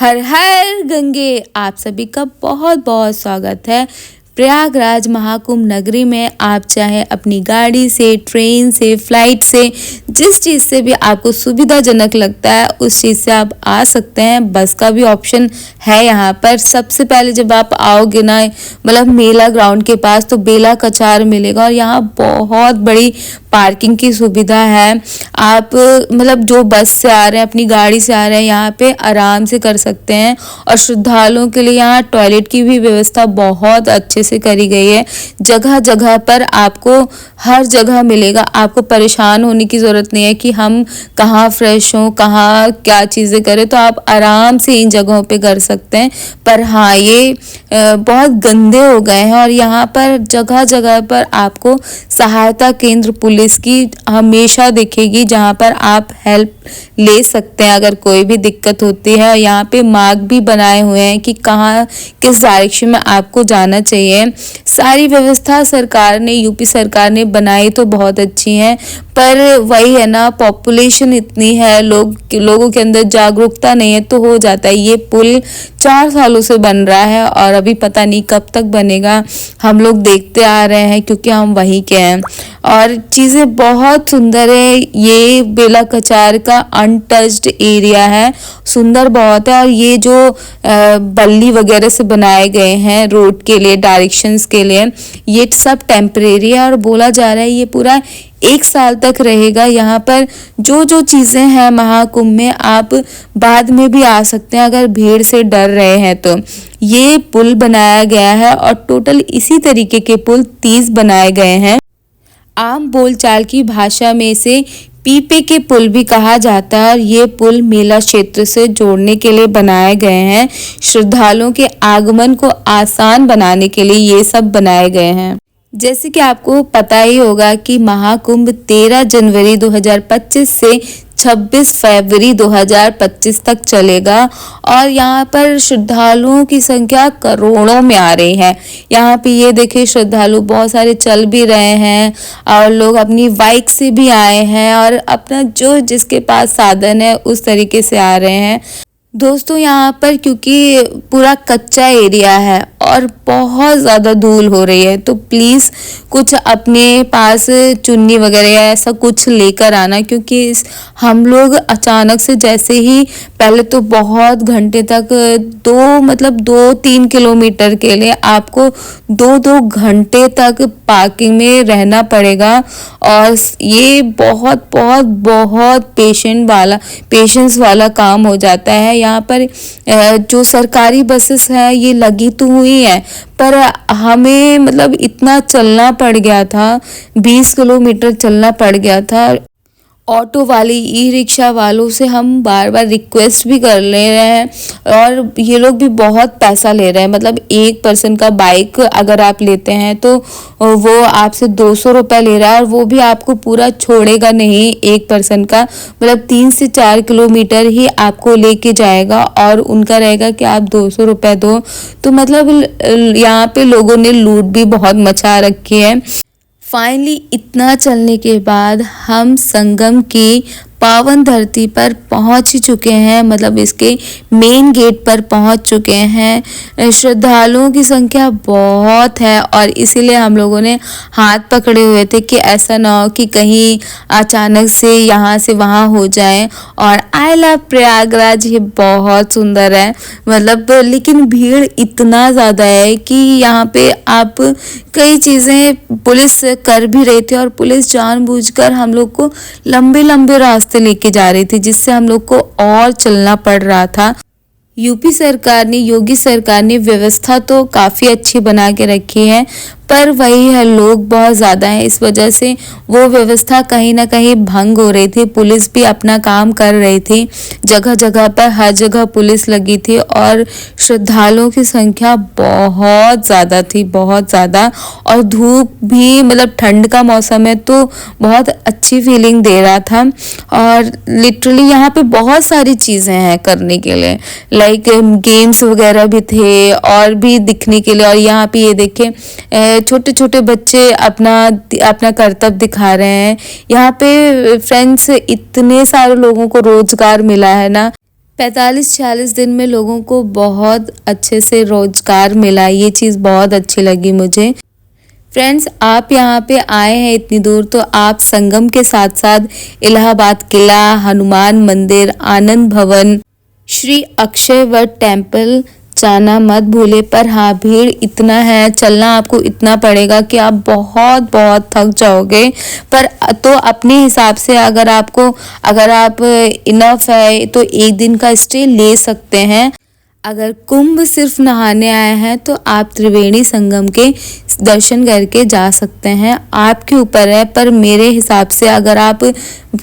हर हर गंगे। आप सभी का बहुत बहुत स्वागत है प्रयागराज महाकुंभ नगरी में। आप चाहे अपनी गाड़ी से, ट्रेन से, फ्लाइट से, जिस चीज़ से भी आपको सुविधाजनक लगता है उस चीज़ से आप आ सकते हैं। बस का भी ऑप्शन है यहाँ पर। सबसे पहले जब आप आओगे ना मतलब मेला ग्राउंड के पास तो बेला कचार मिलेगा और यहाँ बहुत बड़ी पार्किंग की सुविधा है। आप मतलब जो बस से आ रहे हैं, अपनी गाड़ी से आ रहे हैं, यहाँ पे आराम से कर सकते हैं। और श्रद्धालुओं के लिए यहाँ टॉयलेट की भी व्यवस्था बहुत अच्छे से करी गई है। जगह जगह पर आपको हर जगह मिलेगा। आपको परेशान होने की ज़रूरत नहीं है कि हम कहाँ फ्रेश हों, कहाँ क्या चीज़ें करें, तो आप आराम से इन जगहों पे कर सकते हैं। पर हाँ, ये बहुत गंदे हो गए हैं और यहाँ पर जगह जगह पर आपको सहायता केंद्र पुलिस की हमेशा दिखेगी, जहाँ पर आप हेल्प ले सकते हैं अगर कोई भी दिक्कत होती है। यहाँ पे मार्क भी बनाए हुए हैं कि कहाँ किस डायरेक्शन में आपको जाना चाहिए। सारी व्यवस्था सरकार ने, यूपी सरकार ने बनाई तो बहुत अच्छी है, पर वही है ना, पॉपुलेशन इतनी है, लोगों के अंदर जागरूकता नहीं है, तो हो जाता है। ये पुल 4 सालों से बन रहा है और अभी पता नहीं कब तक बनेगा। हम लोग देखते आ रहे हैं क्योंकि हम वहीं के हैं और चीज़ें बहुत सुंदर है। ये बेला कचार का अनटच्ड एरिया है, सुंदर बहुत है। और ये जो बल्ली वगैरह से बनाए गए हैं रोड के लिए, डायरेक्शंस के लिए, ये सब टेम्परेरी है और बोला जा रहा है ये पूरा 1 साल तक रहेगा। यहाँ पर जो जो चीज़ें हैं महाकुंभ में, आप बाद में भी आ सकते हैं अगर भीड़ से डर रहे हैं तो। ये पुल बनाया गया है और टोटल इसी तरीके के पुल 30 बनाए गए हैं। आम बोलचाल की भाषा में इसे पीपे के पुल भी कहा जाता है और ये पुल मेला क्षेत्र से जोड़ने के लिए बनाए गए हैं। श्रद्धालुओं के आगमन को आसान बनाने के लिए ये सब बनाए गए हैं। जैसे कि आपको पता ही होगा कि महाकुंभ 13 जनवरी 2025 से 26 फरवरी 2025 तक चलेगा और यहाँ पर श्रद्धालुओं की संख्या करोड़ों में आ रही है। यहाँ पे ये देखिए, श्रद्धालु बहुत सारे चल भी रहे हैं और लोग अपनी बाइक से भी आए हैं और अपना जो जिसके पास साधन है उस तरीके से आ रहे हैं। दोस्तों, यहाँ पर क्योंकि पूरा कच्चा एरिया है और बहुत ज़्यादा धूल हो रही है, तो प्लीज़ कुछ अपने पास चुन्नी वगैरह या ऐसा कुछ लेकर आना, क्योंकि हम लोग अचानक से जैसे ही पहले तो बहुत घंटे तक 2-3 किलोमीटर के लिए आपको 2-2 घंटे तक पार्किंग में रहना पड़ेगा। और ये बहुत बहुत बहुत पेशेंस वाला काम हो जाता है। यहाँ पर जो सरकारी बसेस हैं ये लगी तो हुई है, पर हमें मतलब इतना चलना पड़ गया था, 20 किलोमीटर चलना पड़ गया था। ऑटो वाले, ई रिक्शा वालों से हम बार बार रिक्वेस्ट भी कर ले रहे हैं और ये लोग भी बहुत पैसा ले रहे हैं। मतलब एक पर्सन का बाइक अगर आप लेते हैं तो वो आपसे 200 रुपये ले रहा है और वो भी आपको पूरा छोड़ेगा नहीं। एक पर्सन का मतलब 3 से 4 किलोमीटर ही आपको लेके जाएगा और उनका रहेगा कि आप 200 रुपये दो। तो मतलब यहाँ पे लोगों ने लूट भी बहुत मचा रखी है। फाइनली इतना चलने के बाद हम संगम की पावन धरती पर पहुंच ही चुके हैं, मतलब इसके मेन गेट पर पहुंच चुके हैं। श्रद्धालुओं की संख्या बहुत है और इसीलिए हम लोगों ने हाथ पकड़े हुए थे कि ऐसा ना हो कि कहीं अचानक से यहाँ से वहाँ हो जाए। और आई लव प्रयागराज, ये बहुत सुंदर है मतलब, लेकिन भीड़ इतना ज़्यादा है कि यहाँ पे आप कई चीज़ें पुलिस कर भी रही थी और पुलिस जानबूझकर हम लोग को लंबे लंबे रास्ते लेके जा रही थी, जिससे हम लोग को और चलना पड़ रहा था। यूपी सरकार ने, योगी सरकार ने व्यवस्था तो काफ़ी अच्छी बना के रखी है, पर वही है, लोग बहुत ज़्यादा हैं, इस वजह से वो व्यवस्था कहीं ना कहीं भंग हो रही थी। पुलिस भी अपना काम कर रही थी, जगह जगह पर हर जगह पुलिस लगी थी और श्रद्धालुओं की संख्या बहुत ज़्यादा थी, बहुत ज़्यादा। और धूप भी, मतलब ठंड का मौसम है तो बहुत अच्छी फीलिंग दे रहा था। और लिटरली यहाँ पे बहुत सारी चीज़ें हैं करने के लिए, लाइक गेम्स वगैरह भी थे और भी दिखने के लिए। और यहाँ पे ये देखें, छोटे छोटे बच्चे अपना करतब दिखा रहे हैं। यहाँ पे फ्रेंड्स, इतने सारे लोगों को रोजगार मिला है ना। 45-46 दिन में लोगों को बहुत अच्छे से रोजगार मिला। ये चीज़ बहुत अच्छी लगी मुझे। फ्रेंड्स, आप यहाँ पे आए हैं इतनी दूर, तो आप संगम के साथ साथ इलाहाबाद किला, हनुमान मंदिर, आनंद भवन, श्री अक्षय वट टेम्पल जाना मत भूले। पर हाँ, भीड़ इतना है, चलना आपको इतना पड़ेगा कि आप बहुत बहुत थक जाओगे। पर तो अपने हिसाब से अगर आप इनफ है तो एक दिन का स्टे ले सकते हैं। अगर कुंभ सिर्फ नहाने आए हैं तो आप त्रिवेणी संगम के दर्शन करके जा सकते हैं, आपके ऊपर है। पर मेरे हिसाब से अगर आप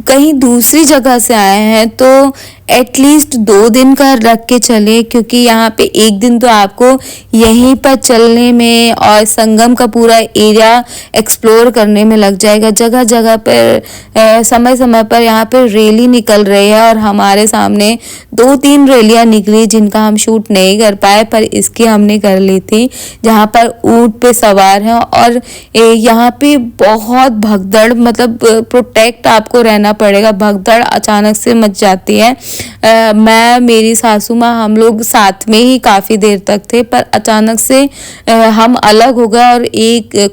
कहीं दूसरी जगह से आए हैं तो एटलीस्ट 2 दिन का रख के चले, क्योंकि यहाँ पे एक दिन तो आपको यहीं पर चलने में और संगम का पूरा एरिया एक्सप्लोर करने में लग जाएगा। जगह जगह पर समय समय पर यहाँ पे रैली निकल रही है, और हमारे सामने 2-3 रैलियाँ निकली जिनका हम शूट नहीं कर पाए, पर इसकी हमने कर ली थी, जहाँ पर ऊँट पे सवार हैं। और यहाँ पे बहुत भगदड़, मतलब प्रोटेक्ट आपको रहना पड़ेगा, भगदड़ अचानक से मच जाती है। मैं, मेरी सासू माँ, हम लोग साथ में ही काफ़ी देर तक थे, पर अचानक से हम अलग हो गए और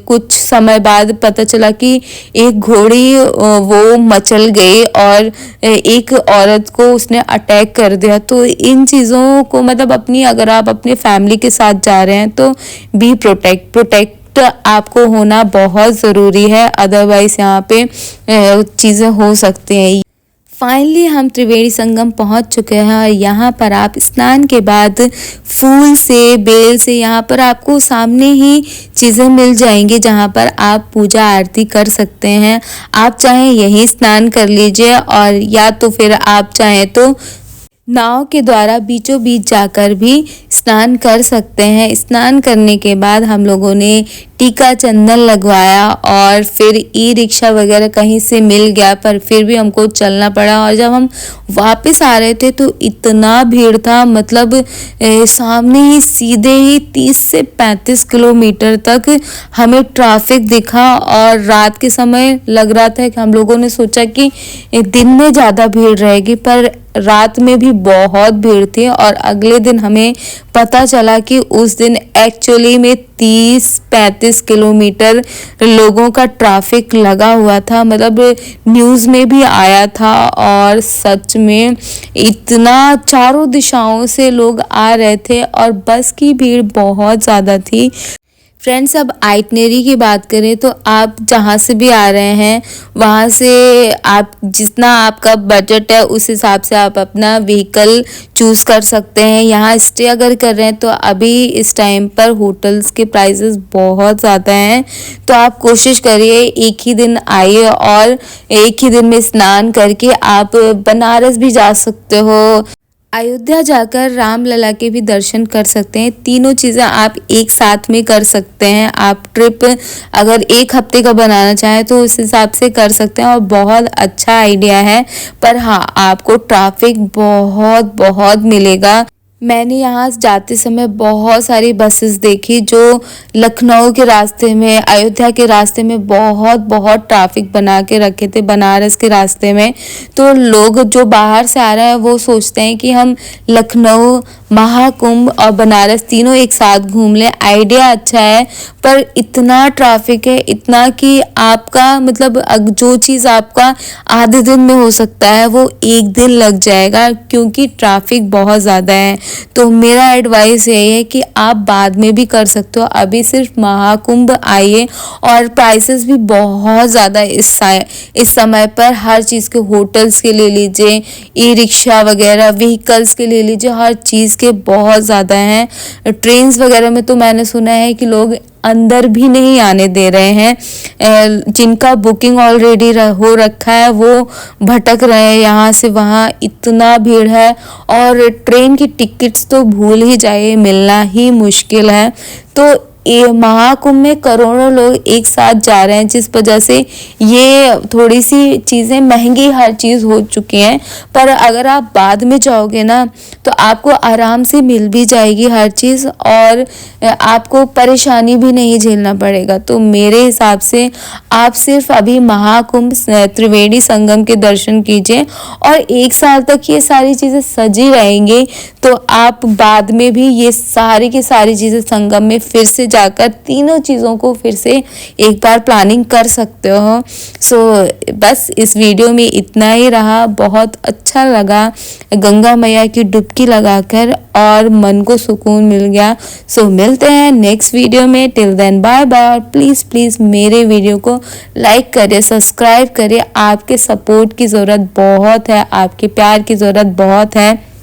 कुछ समय बाद पता चला कि एक घोड़ी वो मचल गई और एक औरत को उसने अटैक कर दिया। तो इन चीज़ों को, मतलब अगर आप अपने फैमिली के साथ जा रहे हैं तो बी प्रोटेक्ट आपको होना बहुत ज़रूरी है, अदरवाइज यहाँ पे चीज़ें हो सकती हैं। फाइनली हम त्रिवेणी संगम पहुंच चुके हैं, और यहाँ पर आप स्नान के बाद फूल से, बेल से, यहाँ पर आपको सामने ही चीज़ें मिल जाएंगी जहाँ पर आप पूजा आरती कर सकते हैं। आप चाहें यहीं स्नान कर लीजिए, और या तो फिर आप चाहें तो नाव के द्वारा बीचों बीच जाकर भी स्नान कर सकते हैं। स्नान करने के बाद हम लोगों ने टीका चंदन लगवाया, और फिर ई रिक्शा वगैरह कहीं से मिल गया, पर फिर भी हमको चलना पड़ा। और जब हम वापस आ रहे थे तो इतना भीड़ था, मतलब सामने ही सीधे ही 30 से 35 किलोमीटर तक हमें ट्रैफिक दिखा। और रात के समय लग रहा था कि हम लोगों ने सोचा कि दिन में ज़्यादा भीड़ रहेगी, पर रात में भी बहुत भीड़ थी। और अगले दिन हमें पता चला कि उस दिन एक्चुअली में 30-35 किलोमीटर लोगों का ट्रैफिक लगा हुआ था, मतलब न्यूज़ में भी आया था। और सच में इतना चारों दिशाओं से लोग आ रहे थे, और बस की भीड़ बहुत ज़्यादा थी। फ्रेंड्स, अब आइटनरी की बात करें तो आप जहाँ से भी आ रहे हैं वहाँ से आप जितना आपका बजट है उस हिसाब से आप अपना व्हीकल चूज़ कर सकते हैं। यहाँ स्टे अगर कर रहे हैं तो अभी इस टाइम पर होटल्स के प्राइसेस बहुत ज़्यादा हैं, तो आप कोशिश करिए एक ही दिन आइए, और एक ही दिन में स्नान करके आप बनारस भी जा सकते हो, अयोध्या जाकर रामलला के भी दर्शन कर सकते हैं। तीनों चीज़ें आप एक साथ में कर सकते हैं। आप ट्रिप अगर 1 हफ्ते का बनाना चाहें तो उस हिसाब से कर सकते हैं, और बहुत अच्छा आइडिया है। पर हाँ, आपको ट्रैफिक बहुत बहुत मिलेगा। मैंने यहाँ जाते समय बहुत सारी बसेस देखी जो लखनऊ के रास्ते में, अयोध्या के रास्ते में बहुत बहुत ट्रैफिक बना के रखे थे, बनारस के रास्ते में। तो लोग जो बाहर से आ रहे हैं वो सोचते हैं कि हम लखनऊ, महाकुंभ और बनारस तीनों एक साथ घूम लें। आइडिया अच्छा है, पर इतना ट्रैफिक है, इतना कि आपका मतलब जो चीज़ आपका आधे दिन में हो सकता है वो 1 दिन लग जाएगा, क्योंकि ट्रैफिक बहुत ज़्यादा है। तो मेरा एडवाइस यही है कि आप बाद में भी कर सकते हो, अभी सिर्फ महाकुंभ आइए। और प्राइसेस भी बहुत ज़्यादा इस समय पर हर चीज़ के, होटल्स के ले लीजिए, ई रिक्शा वगैरह, व्हीकल्स के ले लीजिए, हर चीज़ के बहुत ज़्यादा हैं। ट्रेन्स वगैरह में तो मैंने सुना है कि लोग अंदर भी नहीं आने दे रहे हैं। जिनका बुकिंग ऑलरेडी हो रखा है वो भटक रहे हैं यहाँ से वहाँ, इतना भीड़ है। और ट्रेन की टिकट्स तो भूल ही जाइए, मिलना ही मुश्किल है। तो महाकुंभ में करोड़ों लोग एक साथ जा रहे हैं, जिस वजह से ये थोड़ी सी चीज़ें महंगी हर चीज़ हो चुकी हैं। पर अगर आप बाद में जाओगे ना तो आपको आराम से मिल भी जाएगी हर चीज़, और आपको परेशानी भी नहीं झेलना पड़ेगा। तो मेरे हिसाब से आप सिर्फ अभी महाकुंभ त्रिवेणी संगम के दर्शन कीजिए, और 1 साल तक ये सारी चीज़ें सजी रहेंगी, तो आप बाद में भी ये सारी की सारी चीज़ें संगम में फिर से जाकर तीनों चीज़ों को फिर से एक बार प्लानिंग कर सकते हो। सो बस इस वीडियो में इतना ही रहा। बहुत अच्छा लगा गंगा मैया की डुबकी लगाकर, और मन को सुकून मिल गया। सो मिलते हैं नेक्स्ट वीडियो में। Till then bye bye. Please मेरे वीडियो को लाइक करिए, सब्सक्राइब करिए। आपके सपोर्ट की ज़रूरत बहुत है, आपके प्यार की ज़रूरत बहुत है।